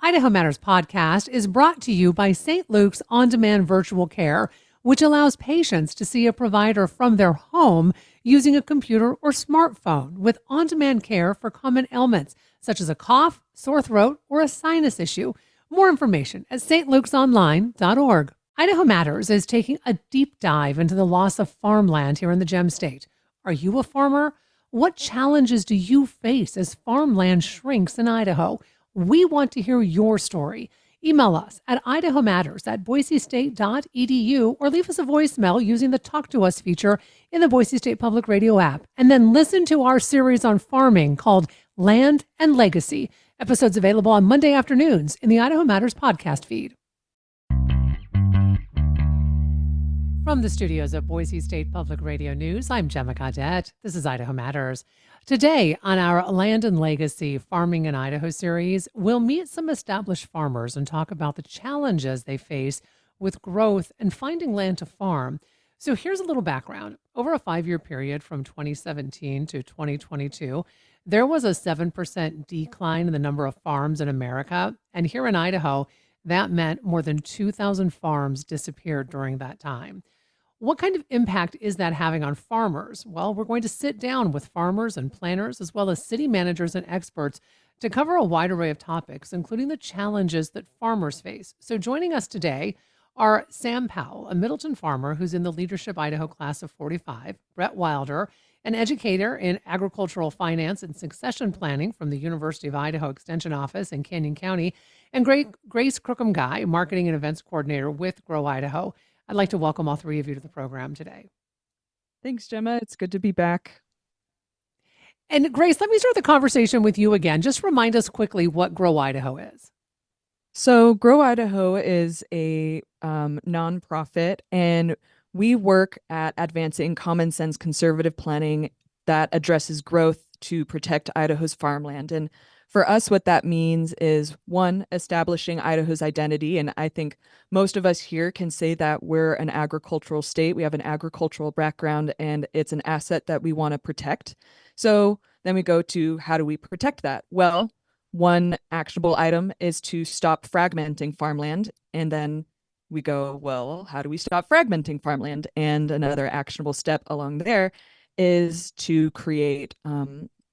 Idaho Matters podcast is brought to you by St. Luke's On Demand Virtual Care, which allows patients to see a provider from their home using a computer or smartphone with on demand care for common ailments such as a cough, sore throat, or a sinus issue. More information at stlukesonline.org. Idaho Matters is taking a deep dive into the loss of farmland here in the Gem State. Are you a farmer? What challenges do you face as farmland shrinks in Idaho? We want to hear your story. Email us at idahomatters@boisestate.edu or leave us a voicemail using the Talk to Us feature in the Boise State Public Radio app. And then listen to our series on farming called Land and Legacy. Episodes available on Monday afternoons in the Idaho Matters podcast feed. From the studios of Boise State Public Radio News, I'm Gemma Cadet. This is Idaho Matters. Today, on our Land and Legacy Farming in Idaho series, we'll meet some established farmers and talk about the challenges they face with growth and finding land to farm. So here's a little background. Over a 5-year period from 2017 to 2022, there was a 7% decline in the number of farms in America. And here in Idaho, that meant more than 2,000 farms disappeared during that time. What kind of impact is that having on farmers? Well, we're going to sit down with farmers and planners, as well as city managers and experts, to cover a wide array of topics, including the challenges that farmers face. So joining us today are Sam Powell, a Middleton farmer who's in the Leadership Idaho class of 45, Brett Wilder, an educator in agricultural finance and succession planning from the University of Idaho Extension Office in Canyon County, and Grace Crookham-Guy, marketing and events coordinator with Grow Idaho. I'd like to welcome all three of you to the program today. Thanks, Gemma. It's good to be back. And Grace, let me start the conversation with you again. Just remind us quickly what Grow Idaho is. So Grow Idaho is a nonprofit, and we work at advancing common sense conservative planning that addresses growth to protect Idaho's farmland. And for us, what that means is, one, establishing Idaho's identity. And I think most of us here can say that we're an agricultural state. We have an agricultural background, and it's an asset that we want to protect. So then we go to, how do we protect that? Well, one actionable item is to stop fragmenting farmland. And then we go, well, how do we stop fragmenting farmland? And another actionable step along there is to create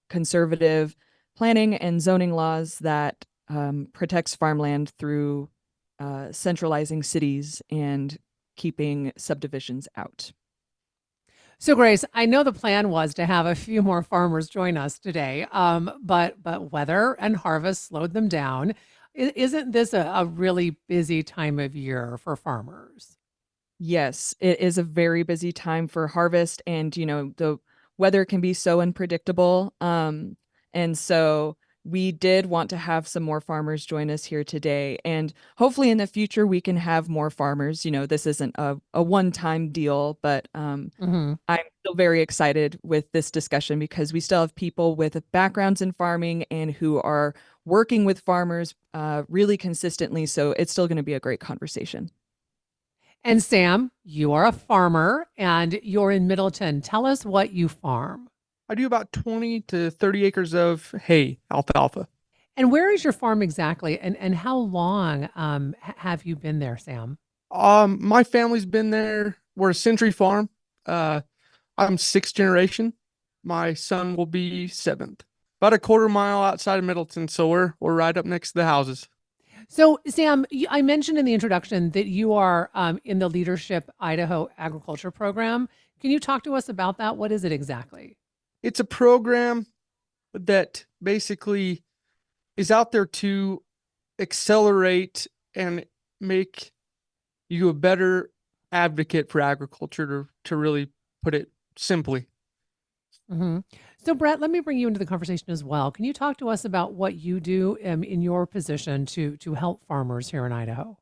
conservative planning and zoning laws that protects farmland through centralizing cities and keeping subdivisions out. So Grace, I know the plan was to have a few more farmers join us today, but weather and harvest slowed them down. Isn't this a really busy time of year for farmers? Yes, it is a very busy time for harvest, and the weather can be so unpredictable. And so we did want to have some more farmers join us here today. And hopefully in the future, we can have more farmers. This isn't a one-time deal, but I'm still very excited with this discussion because we still have people with backgrounds in farming and who are working with farmers really consistently. So it's still going to be a great conversation. And Sam, you are a farmer and you're in Middleton. Tell us what you farm. I do about 20 to 30 acres of hay, alfalfa. And where is your farm exactly? And how long have you been there, Sam? My family's been there. We're a century farm. I'm sixth generation. My son will be seventh. About a quarter mile outside of Middleton, so we're right up next to the houses. So, Sam, I mentioned in the introduction that you are in the Leadership Idaho Agriculture Program. Can you talk to us about that? What is it exactly? It's a program that basically is out there to accelerate and make you a better advocate for agriculture, to really put it simply. Mm-hmm. So, Brett, let me bring you into the conversation as well. Can you talk to us about what you do in your position to help farmers here in Idaho?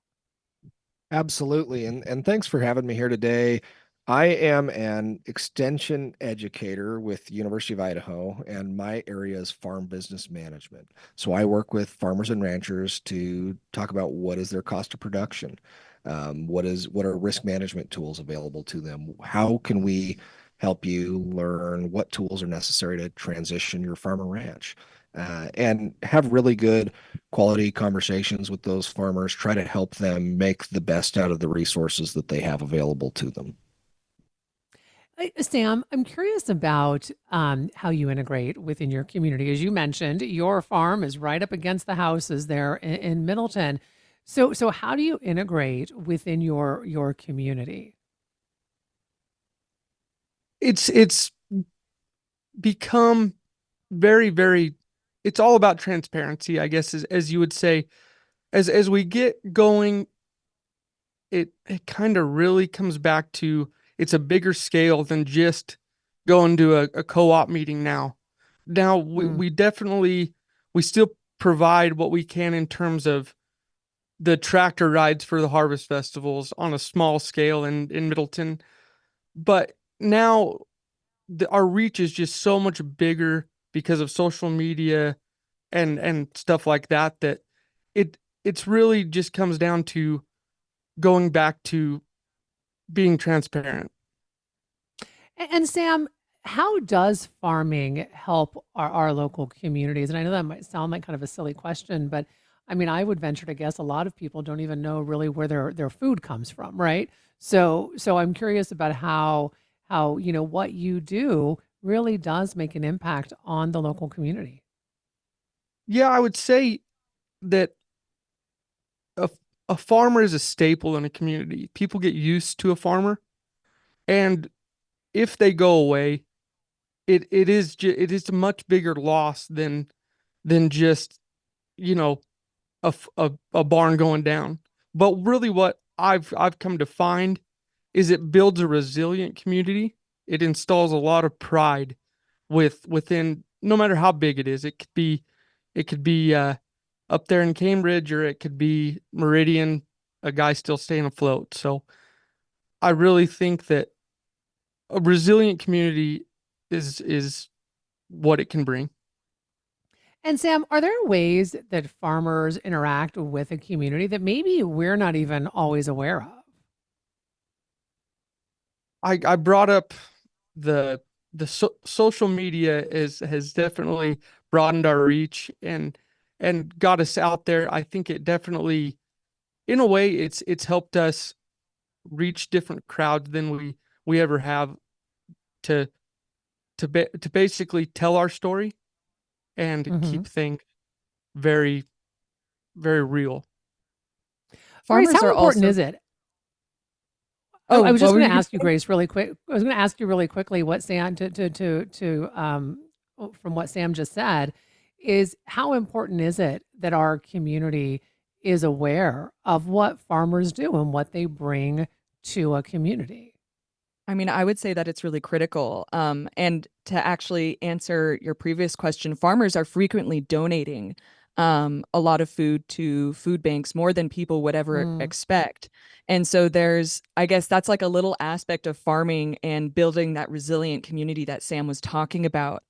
Absolutely. And thanks for having me here today. I am an extension educator with the University of Idaho, and my area is farm business management. So I work with farmers and ranchers to talk about what is their cost of production, what are risk management tools available to them, how can we help you learn what tools are necessary to transition your farm or ranch. and have really good quality conversations with those farmers, try to help them make the best out of the resources that they have available to them. Sam, I'm curious about how you integrate within your community. As you mentioned, your farm is right up against the houses there in Middleton. So how do you integrate within your community? It's become very, it's all about transparency, I guess, as you would say. As we get going, it kind of really comes back to it's a bigger scale than just going to a co-op meeting now. Now Mm. we definitely we still provide what we can in terms of the tractor rides for the harvest festivals on a small scale in Middleton. But now our reach is just so much bigger because of social media and stuff like that, that it's really just comes down to going back to being transparent. And Sam, how does farming help our local communities? And I know that might sound like kind of a silly question, but I mean, I would venture to guess a lot of people don't even know really where their food comes from, right? So I'm curious about how what you do really does make an impact on the local community. Yeah, I would say that a, a farmer is a staple in a community. People get used to a farmer, and if they go away, it is a much bigger loss than just, you know, a barn going down. But really what I've come to find is it builds a resilient community. It installs a lot of pride within, no matter how big it is. It could be up there in Cambridge, or it could be Meridian, a guy still staying afloat. So I really think that a resilient community is what it can bring. And Sam, are there ways that farmers interact with a community that maybe we're not even always aware of? I brought up the social media is has definitely broadened our reach and got us out there. I think it definitely, in a way, it's helped us reach different crowds than we ever have to to basically tell our story and Hmm. keep things very very real. Grace, Farmers how are important also, is it? I oh, was what just were going you to going to ask you, say? Grace, really quick. I was going to ask you really quickly what Sam from what Sam just said is how important is it that our community is aware of what farmers do and what they bring to a community? I mean, I would say that it's really critical. And to actually answer your previous question, farmers are frequently donating a lot of food to food banks, more than people would ever Mm, expect. And so there's, I guess that's like a little aspect of farming and building that resilient community that Sam was talking about.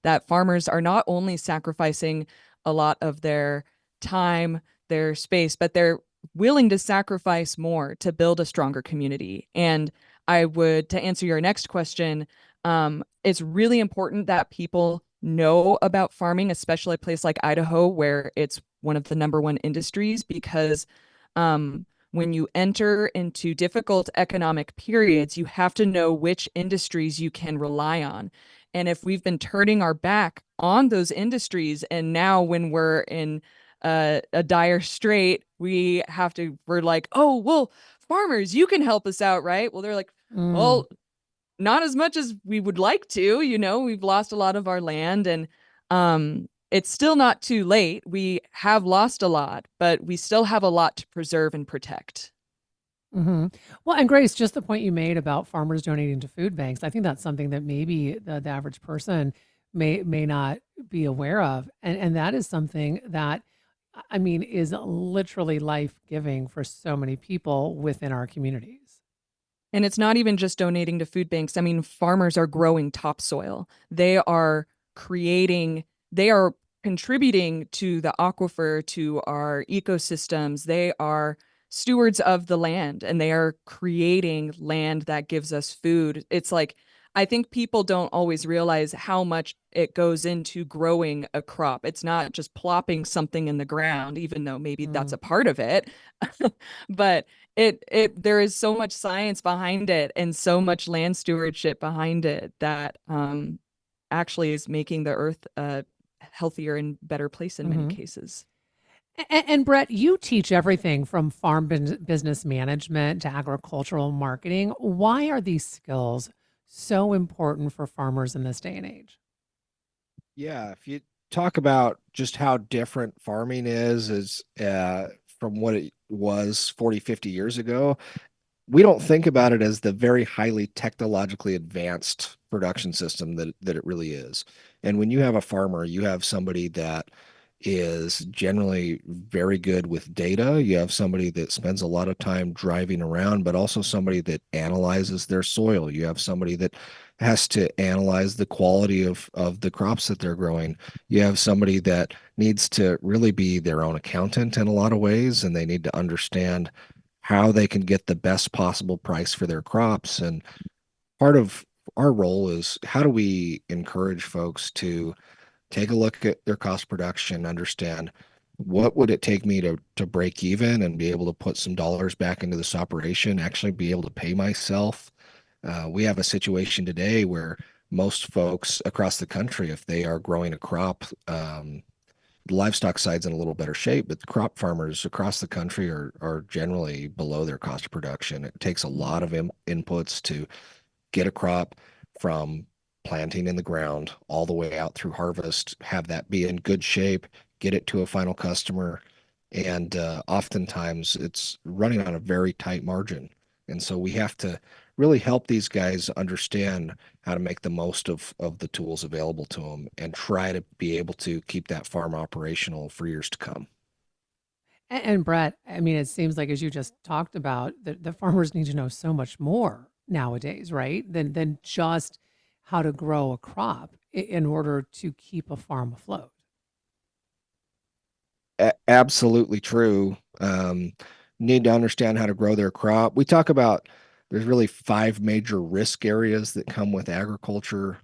That farmers are not only sacrificing a lot of their time, their space, but they're willing to sacrifice more to build a stronger community. And I would, to answer your next question, it's really important that people know about farming, especially a place like Idaho, where it's one of the number one industries, because when you enter into difficult economic periods, you have to know which industries you can rely on. And if we've been turning our back on those industries, and now when we're in a dire strait, we're like, oh, well, farmers, you can help us out, right? Well, they're like, mm. well, not as much as we would like to, we've lost a lot of our land, and it's still not too late. We have lost a lot, but we still have a lot to preserve and protect. Hmm. Well, and Grace, just the point you made about farmers donating to food banks, I think that's something that maybe the average person may not be aware of, and that is something that I mean is literally life giving for so many people within our communities. And it's not even just donating to food banks. I mean, farmers are growing topsoil. Creating, they are contributing to the aquifer, to our ecosystems. They are stewards of the land, and they are creating land that gives us food. It's like, I think people don't always realize how much it goes into growing a crop. It's not just plopping something in the ground, even though maybe that's a part of it. But there is so much science behind it and so much land stewardship behind it that actually is making the earth a healthier and better place in many cases. And Brett, you teach everything from farm business management to agricultural marketing. Why are these skills so important for farmers in this day and age? Yeah, if you talk about just how different farming is from what it was 40, 50 years ago, we don't think about it as the very highly technologically advanced production system that it really is. And when you have a farmer, you have somebody that is generally very good with data. You have somebody that spends a lot of time driving around, but also somebody that analyzes their soil. You have somebody that has to analyze the quality of the crops that they're growing. You have somebody that needs to really be their own accountant in a lot of ways, and they need to understand how they can get the best possible price for their crops. And part of our role is how do we encourage folks to take a look at their cost of production, understand what would it take me to break even and be able to put some dollars back into this operation, actually be able to pay myself. We have a situation today where most folks across the country, if they are growing a crop, the livestock side's in a little better shape, but the crop farmers across the country are generally below their cost of production. It takes a lot of inputs to get a crop from planting in the ground all the way out through harvest, have that be in good shape, get it to a final customer. And oftentimes it's running on a very tight margin. And so we have to really help these guys understand how to make the most of the tools available to them and try to be able to keep that farm operational for years to come. And Brett, I mean, it seems like as you just talked about, the farmers need to know so much more nowadays, right? Than just how to grow a crop in order to keep a farm afloat. Absolutely true. Need to understand how to grow their crop. We talk about there's really five major risk areas that come with agriculture.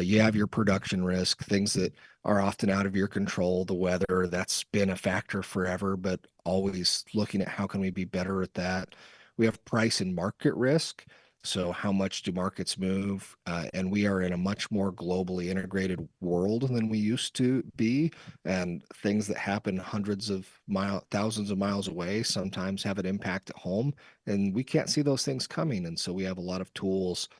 You have your production risk, things that are often out of your control, the weather, that's been a factor forever, but always looking at how can we be better at that. We have price and market risk. So how much do markets move? And we are in a much more globally integrated world than we used to be. And things that happen thousands of miles away sometimes have an impact at home. And we can't see those things coming. And so we have a lot of tools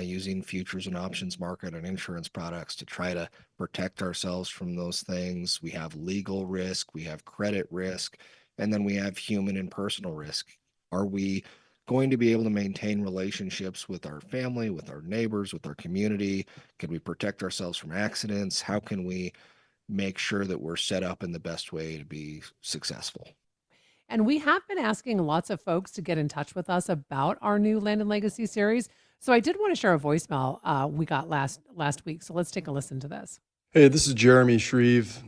using futures and options market and insurance products to try to protect ourselves from those things. We have legal risk, we have credit risk, and then we have human and personal risk. Are we going to be able to maintain relationships with our family, with our neighbors, with our community? Can we protect ourselves from accidents? How can we make sure that we're set up in the best way to be successful? And we have been asking lots of folks to get in touch with us about our new Land and Legacy series. So I did want to share a voicemail we got last week. So let's take a listen to this. Hey, this is Jeremy Shreve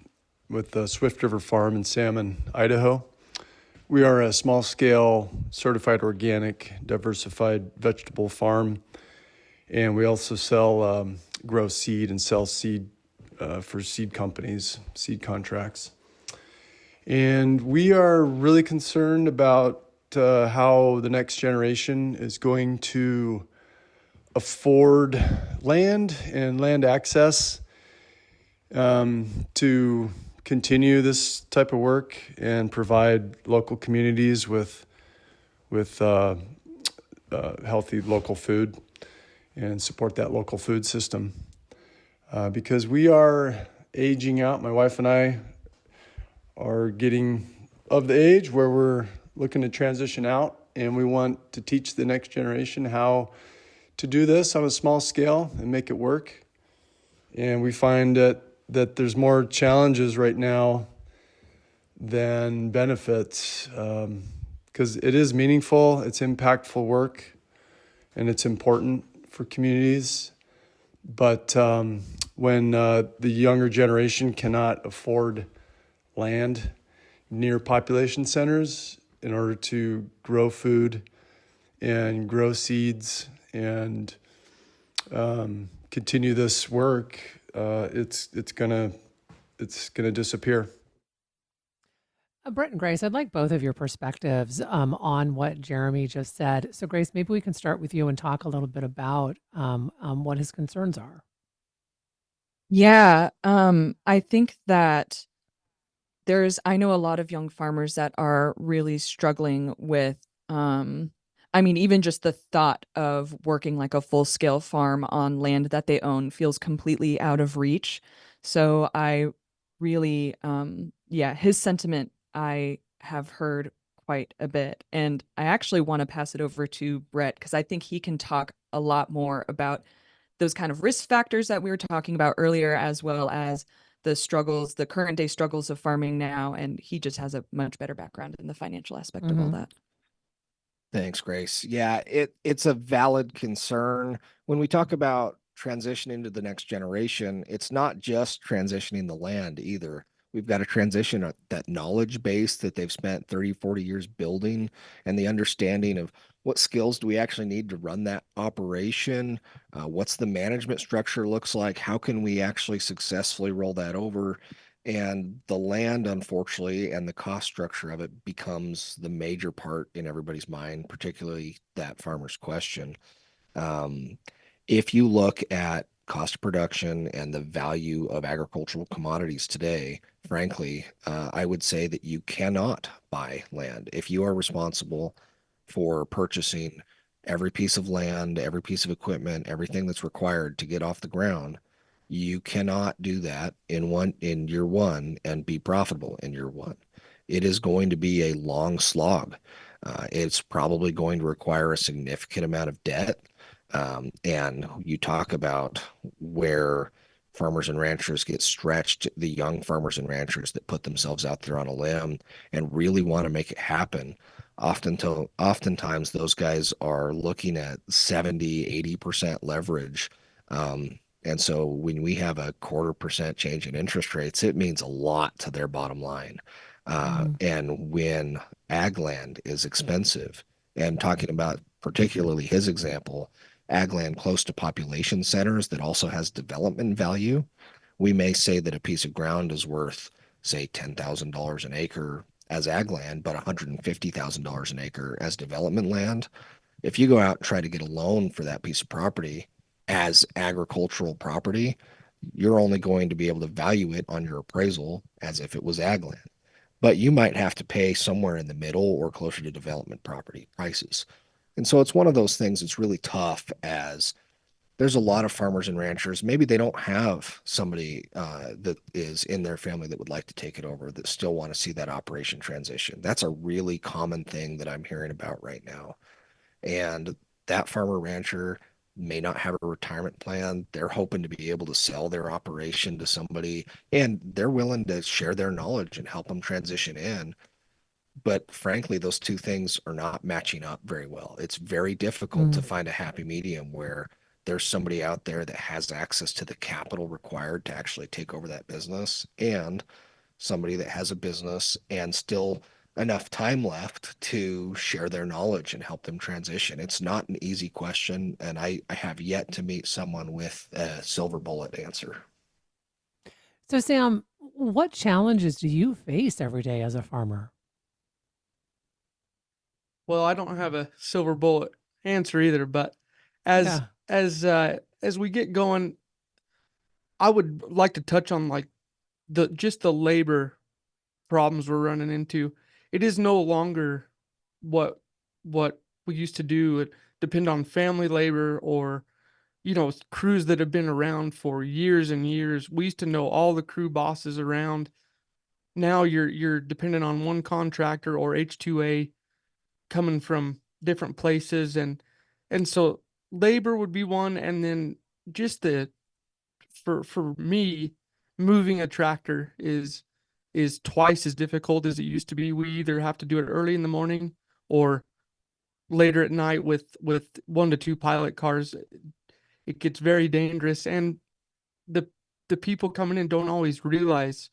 with the Swift River Farm in Salmon, Idaho. We are a small-scale, certified organic, diversified vegetable farm, and we also grow seed and sell seed for seed companies, seed contracts. And we are really concerned about how the next generation is going to afford land and land access to continue this type of work and provide local communities with healthy local food and support that local food system. Because we are aging out, my wife and I are getting of the age where we're looking to transition out, and we want to teach the next generation how to do this on a small scale and make it work. And we find that there's more challenges right now than benefits, because it is meaningful, it's impactful work, and it's important for communities. But when the younger generation cannot afford land near population centers in order to grow food and grow seeds and continue this work, it's gonna disappear. Brett and Grace, I'd like both of your perspectives on what Jeremy just said. So, Grace, maybe we can start with you and talk a little bit about what his concerns are. Yeah, I think that I know a lot of young farmers that are really struggling with, I mean, even just the thought of working like a full scale farm on land that they own feels completely out of reach. So I really, yeah, his sentiment I have heard quite a bit. And I actually want to pass it over to Brett because I think he can talk a lot more about those kind of risk factors that we were talking about earlier, as well as the struggles, the current day struggles of farming now. And he just has a much better background in the financial aspect of all that. Thanks, Grace. Yeah, it's a valid concern. When we talk about transitioning to the next generation, it's not just transitioning the land either. We've got to transition that knowledge base that they've spent 30, 40 years building and the understanding of what skills do we actually need to run that operation? What's the management structure looks like? How can we actually successfully roll that over? And the land, unfortunately, and the cost structure of it becomes the major part in everybody's mind, particularly that farmer's question. Um, if you look at cost of production and the value of agricultural commodities today, frankly, I would say that you cannot buy land. If you are responsible for purchasing every piece of land, every piece of equipment, everything that's required to get off the ground, you cannot do that in year one and be profitable in year one. It is going to be a long slog. It's probably going to require a significant amount of debt. And you talk about where farmers and ranchers get stretched, the young farmers and ranchers that put themselves out there on a limb and really want to make it happen. Oftentimes those guys are looking at 70, 80% leverage. And so when we have a 0.25% change in interest rates, it means a lot to their bottom line. And when ag land is expensive, and talking about particularly his example, ag land close to population centers that also has development value, we may say that a piece of ground is worth, say, $10,000 an acre as ag land, but $150,000 an acre as development land. If you go out and try to get a loan for that piece of property as agricultural property, you're only going to be able to value it on your appraisal as if it was ag land. But you might have to pay somewhere in the middle or closer to development property prices. And so it's one of those things that's really tough, as there's a lot of farmers and ranchers. Maybe they don't have somebody that is in their family that would like to take it over, that still want to see that operation transition. That's a really common thing that I'm hearing about right now. And that farmer rancher may not have a retirement plan. They're hoping to be able to sell their operation to somebody, and they're willing to share their knowledge and help them transition in. But frankly, those two things are not matching up very well. It's very difficult to find a happy medium where there's somebody out there that has access to the capital required to actually take over that business, and somebody that has a business and still enough time left to share their knowledge and help them transition. It's not an easy question, and I have yet to meet someone with a silver bullet answer. So, Sam, what challenges do you face every day as a farmer? Well, I don't have a silver bullet answer either, but as Yeah. as we get going, I would like to touch on like the labor problems we're running into. It is no longer what we used to do. It depend on family labor or crews that have been around for years and years. We used to know all the crew bosses around. Now you're dependent on one contractor or H2A coming from different places, and so labor would be one, and then just for me, moving a tractor is twice as difficult as it used to be. We either have to do it early in the morning or later at night with 1 to 2 pilot cars. It gets very dangerous, and the the people coming in don't always realize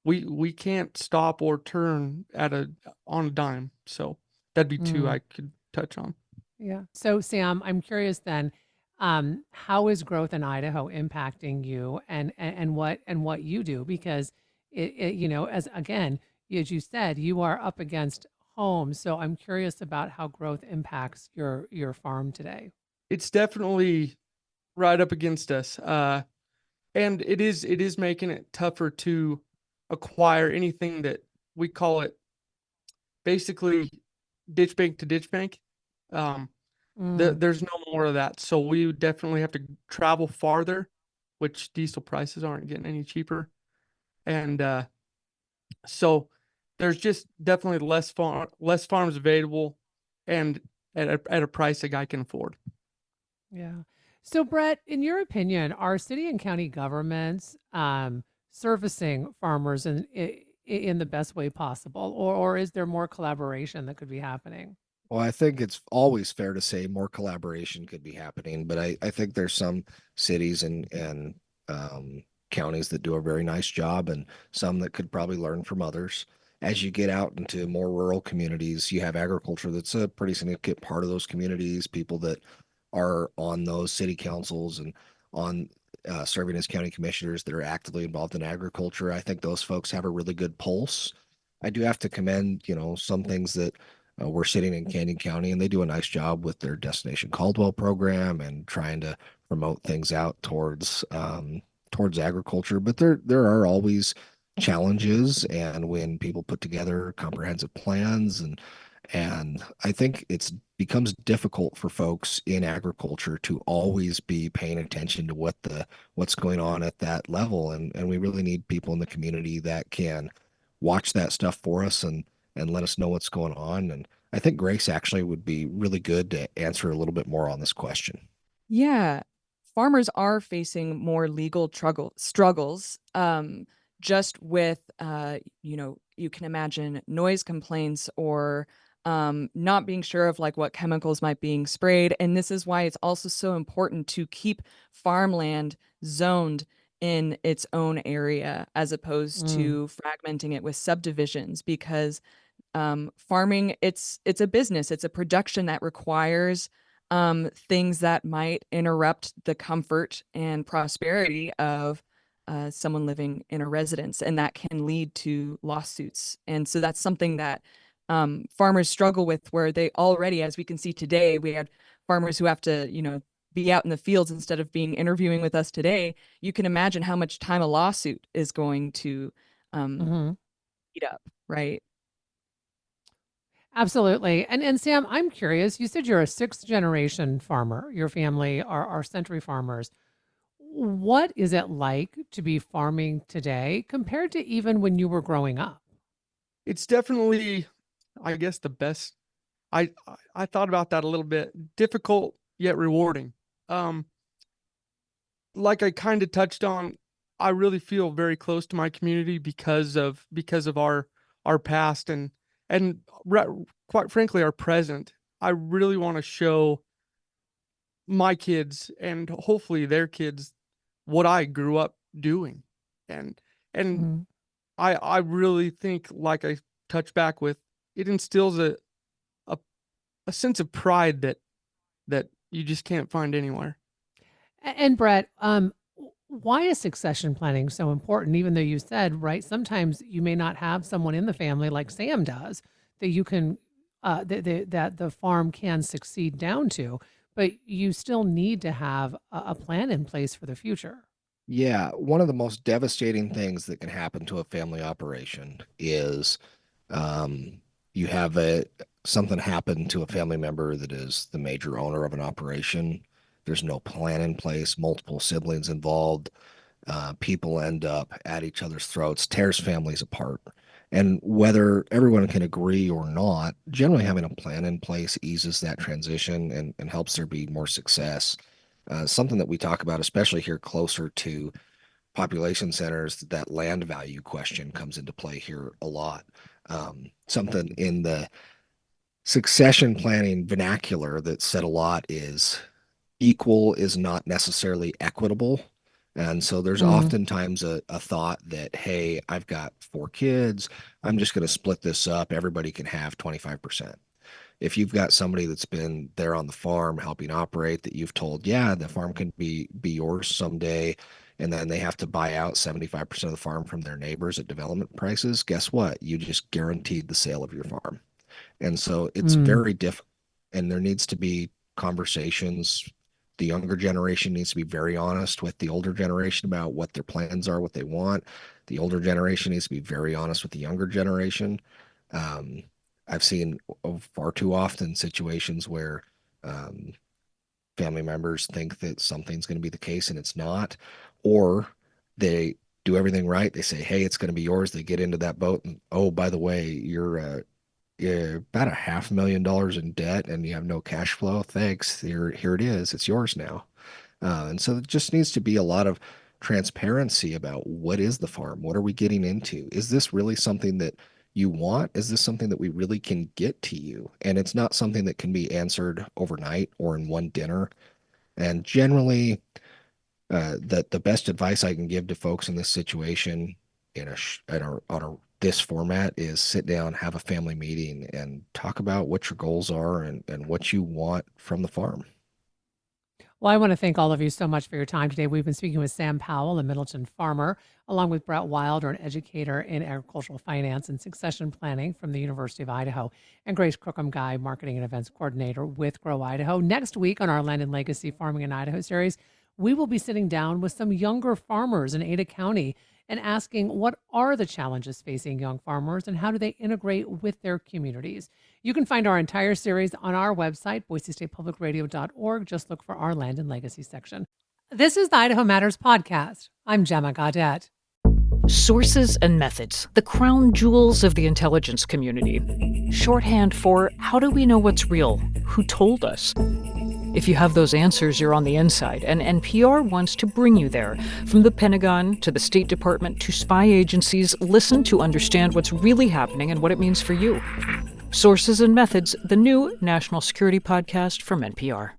we can't stop or turn on a dime. So that'd be two Mm, I could touch on. yeah. So, Sam, I'm curious then. How is growth in Idaho impacting you and what you do? Because as again, as you said, you are up against homes. So I'm curious about how growth impacts your farm today. It's definitely right up against us. And it is making it tougher to acquire anything that we call it basically ditch bank to ditch bank. Um, Mm, there's no more of that. So we would definitely have to travel farther, which diesel prices aren't getting any cheaper. And so there's just definitely less farms available and at a price a guy can afford. yeah. So Brett, in your opinion, are city and county governments servicing farmers in the best way possible, or is there more collaboration that could be happening? Well, I think it's always fair to say more collaboration could be happening, but I think there's some cities and counties that do a very nice job and some that could probably learn from others. As you get out into more rural communities, you have agriculture that's a pretty significant part of those communities, people that are on those city councils and on serving as county commissioners that are actively involved in agriculture. I think those folks have a really good pulse. I do have to commend, some things that we're sitting in Canyon County, and they do a nice job with their Destination Caldwell program and trying to promote things out towards agriculture. But there are always challenges, and when people put together comprehensive plans, and I think it's becomes difficult for folks in agriculture to always be paying attention to what's going on at that level, and we really need people in the community that can watch that stuff for us and let us know what's going on. And I think Grace actually would be really good to answer a little bit more on this question. Yeah, farmers are facing more legal struggles, just with, you can imagine noise complaints or not being sure of like what chemicals might being sprayed. And this is why it's also so important to keep farmland zoned in its own area as opposed Mm, to fragmenting it with subdivisions, because farming, it's a business, it's a production that requires things that might interrupt the comfort and prosperity of someone living in a residence, and that can lead to lawsuits. And so that's something that farmers struggle with, where they already, as we can see today, we had farmers who have to, be out in the fields instead of being interviewing with us today. You can imagine how much time a lawsuit is going to um, mhm. eat up, right? Absolutely. And Sam, I'm curious. You said you're a sixth generation farmer. Your family are century farmers. What is it like to be farming today compared to even when you were growing up? It's definitely, I guess, the best. I thought about that a little bit. Difficult yet rewarding. Um, like I kind of touched on, I really feel very close to my community because of our past and quite frankly our present. I really want to show my kids and hopefully their kids what I grew up doing. And and Mhm. I really think, like I touched back with, it instills a, a sense of pride that you just can't find anywhere. And Brett, why is succession planning so important? Even though you said, right, sometimes you may not have someone in the family like Sam does that you can, that the farm can succeed down to, but you still need to have a plan in place for the future. Yeah, one of the most devastating things that can happen to a family operation is um, you have something happen to a family member that is the major owner of an operation. There's no plan in place, multiple siblings involved. People end up at each other's throats, tears families apart. And whether everyone can agree or not, generally having a plan in place eases that transition and helps there be more success. Something that we talk about, especially here closer to population centers, that land value question comes into play here a lot. Something in the succession planning vernacular that's said a lot is equal is not necessarily equitable. And so there's Mm, oftentimes a thought that, hey, I've got four kids. I'm just going to split this up. Everybody can have 25%. if you've got somebody that's been there on the farm helping operate that you've told, yeah, the farm can be yours someday, and then they have to buy out 75% of the farm from their neighbors at development prices, guess what? You just guaranteed the sale of your farm. And so it's Mm. very difficult, and there needs to be conversations. The younger generation needs to be very honest with the older generation about what their plans are, what they want. The older generation needs to be very honest with the younger generation. Um, I've seen far too often situations where um, family members think that something's going to be the case and it's not, or they do everything right. They say, "Hey, it's going to be yours." They get into that boat, and oh, by the way, you're about $500,000 in debt and you have no cash flow. Thanks. Here it is. It's yours now. And so it just needs to be a lot of transparency about what is the farm? What are we getting into? Is this really something that you want? Is this something that we really can get to you? And it's not something that can be answered overnight or in one dinner. And generally, that the best advice I can give to folks in this situation on this format is sit down, have a family meeting, and talk about what your goals are and what you want from the farm. Well, I want to thank all of you so much for your time today. We've been speaking with Sam Powell, a Middleton farmer, along with Brett Wilder, an educator in agricultural finance and succession planning from the University of Idaho, and Grace Crookham Guy, marketing and events coordinator with Grow Idaho. Next week on our Land and Legacy Farming in Idaho series, we will be sitting down with some younger farmers in Ada County and asking what are the challenges facing young farmers and how do they integrate with their communities. You can find our entire series on our website, boisestatepublicradio.org. Just look for our Land and Legacy section. This is the Idaho Matters podcast. I'm Gemma Gaudette. Sources and methods, the crown jewels of the intelligence community. Shorthand for how do we know what's real? Who told us? If you have those answers, you're on the inside, and NPR wants to bring you there. From the Pentagon to the State Department to spy agencies, listen to understand what's really happening and what it means for you. Sources and Methods, the new national security podcast from NPR.